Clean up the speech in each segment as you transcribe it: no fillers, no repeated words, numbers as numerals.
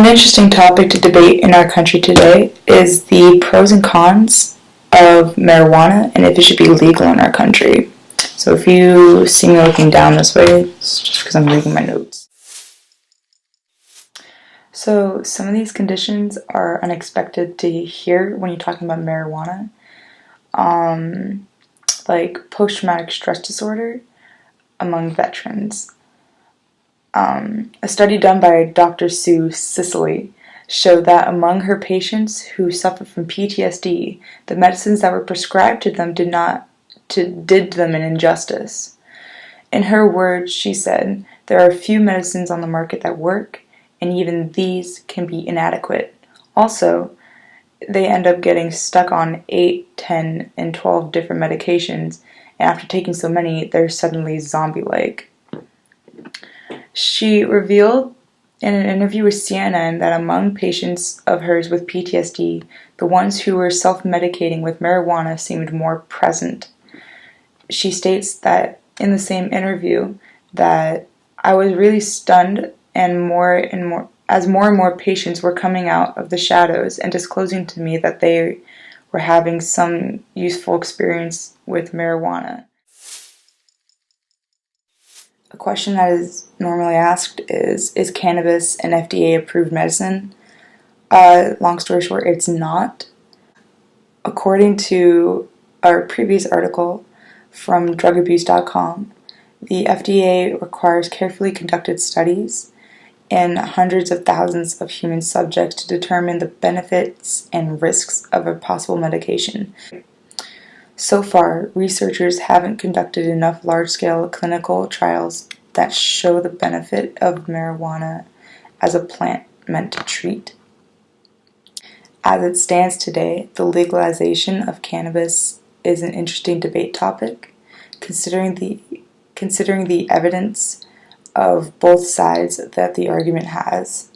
One interesting topic to debate in our country today is the pros and cons of marijuana and if it should be legal in our country. So if you see me looking down this way, it's just because I'm reading my notes. So some of these conditions are unexpected to hear when you're talking about marijuana, like post-traumatic stress disorder among veterans. A study done by Dr. Sue Sisley showed that among her patients who suffered from PTSD, the medicines that were prescribed to them did them an injustice. In her words, she said, "There are few medicines on the market that work, and even these can be inadequate. Also, they end up getting stuck on 8, 10, and 12 different medications, and after taking so many, they're suddenly zombie-like." She revealed in an interview with CNN that among patients of hers with PTSD, the ones who were self-medicating with marijuana seemed more present. She states that in the same interview that I was really stunned and more and more patients were coming out of the shadows and disclosing to me that they were having some useful experience with marijuana. A question that is normally asked is cannabis an FDA-approved medicine? Long story short, it's not. According to our previous article from drugabuse.com, the FDA requires carefully conducted studies in hundreds of thousands of human subjects to determine the benefits and risks of a possible medication. So far, researchers haven't conducted enough large-scale clinical trials that show the benefit of marijuana as a plant meant to treat. As it stands today, the legalization of cannabis is an interesting debate topic, considering the evidence of both sides that the argument has.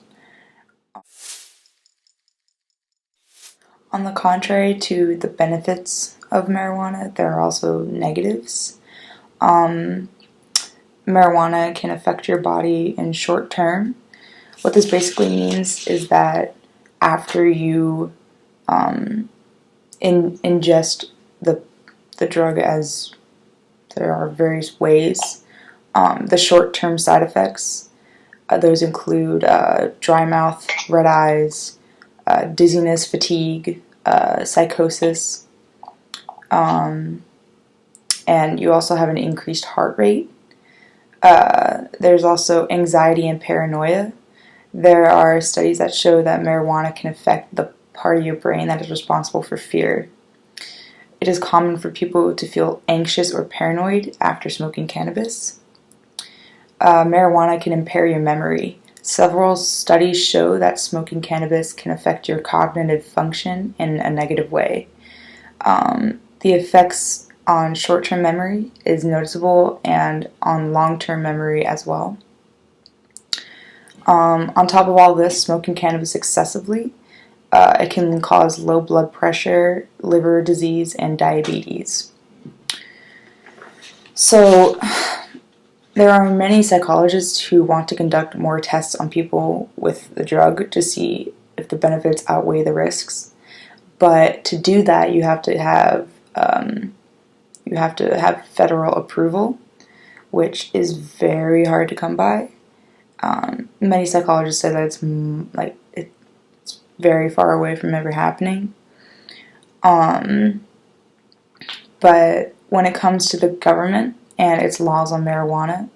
On the contrary to the benefits of marijuana, there are also negatives. Marijuana can affect your body in short term. What this basically means is that after you ingest the drug, as there are various ways, the short-term side effects, those include dry mouth, red eyes, dizziness, fatigue, psychosis, and you also have an increased heart rate. There's also anxiety and paranoia. There are studies that show that marijuana can affect the part of your brain that is responsible for fear. It is common for people to feel anxious or paranoid after smoking cannabis. Marijuana can impair your memory. Several studies show that smoking cannabis can affect your cognitive function in a negative way. The effects on short-term memory is noticeable, and on long-term memory as well. On top of all this, smoking cannabis excessively, it can cause low blood pressure, liver disease, and diabetes. So, there are many psychologists who want to conduct more tests on people with the drug to see if the benefits outweigh the risks. But to do that, you have to have federal approval, which is very hard to come by. Many psychologists say that it's very far away from ever happening. But when it comes to the government and its laws on marijuana,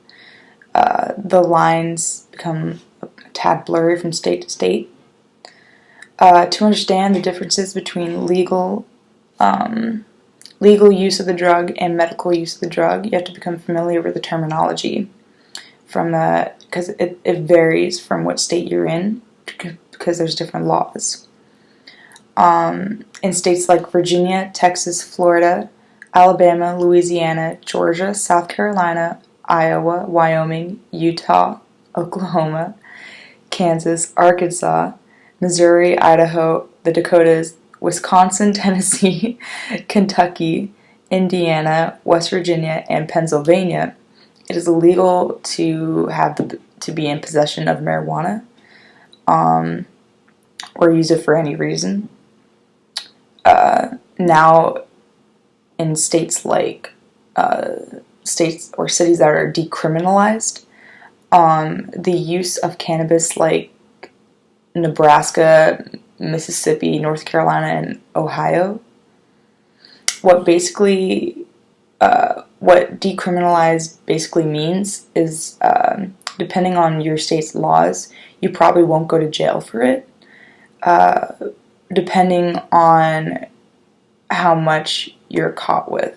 the lines become a tad blurry from state to state. To understand the differences between legal use of the drug and medical use of the drug, you have to become familiar with the terminology, because it varies from what state you're in, because there's different laws. In states like Virginia, Texas, Florida, Alabama, Louisiana, Georgia, South Carolina, Iowa, Wyoming, Utah, Oklahoma, Kansas, Arkansas, Missouri, Idaho, the Dakotas, Wisconsin, Tennessee, Kentucky, Indiana, West Virginia, and Pennsylvania, it is illegal to be in possession of marijuana. or use it for any reason. Now, in states like states or cities that are decriminalized, the use of cannabis, like Nebraska, Mississippi, North Carolina, and Ohio, what decriminalized basically means is, depending on your state's laws, you probably won't go to jail for it. Depending on how much you're caught with.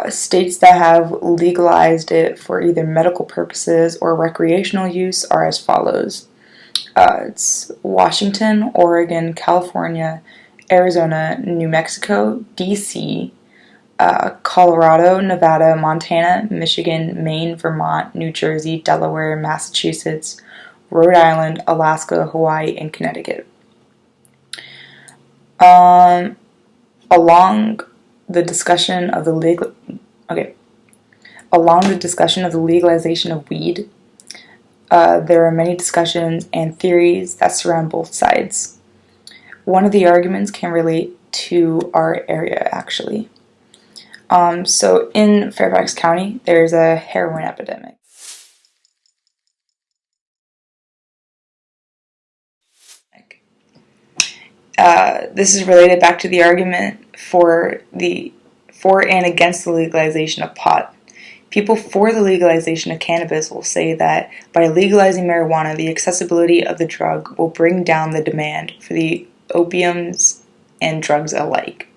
States that have legalized it for either medical purposes or recreational use are as follows. It's Washington, Oregon, California, Arizona, New Mexico, DC, Colorado, Nevada, Montana, Michigan, Maine, Vermont, New Jersey, Delaware, Massachusetts, Rhode Island, Alaska, Hawaii, and Connecticut. Along the discussion of the legalization of weed, there are many discussions and theories that surround both sides. One of the arguments can relate to our area, actually. So in Fairfax County, there's a heroin epidemic. This is related back to the argument for and against the legalization of pot. People for the legalization of cannabis will say that by legalizing marijuana, the accessibility of the drug will bring down the demand for the opiums and drugs alike.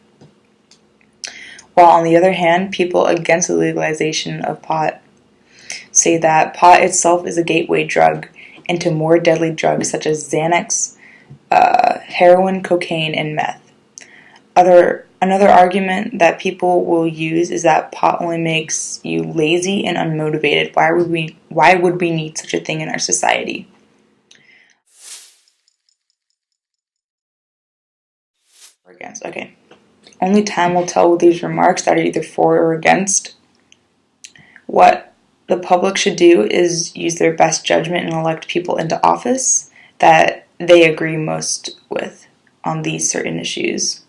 While on the other hand, people against the legalization of pot say that pot itself is a gateway drug into more deadly drugs such as Xanax, heroin, cocaine, and meth. Another argument that people will use is that pot only makes you lazy and unmotivated. Why would we need such a thing in our society? Against. Okay. Only time will tell with these remarks that are either for or against. What the public should do is use their best judgment and elect people into office that they agree most with on these certain issues.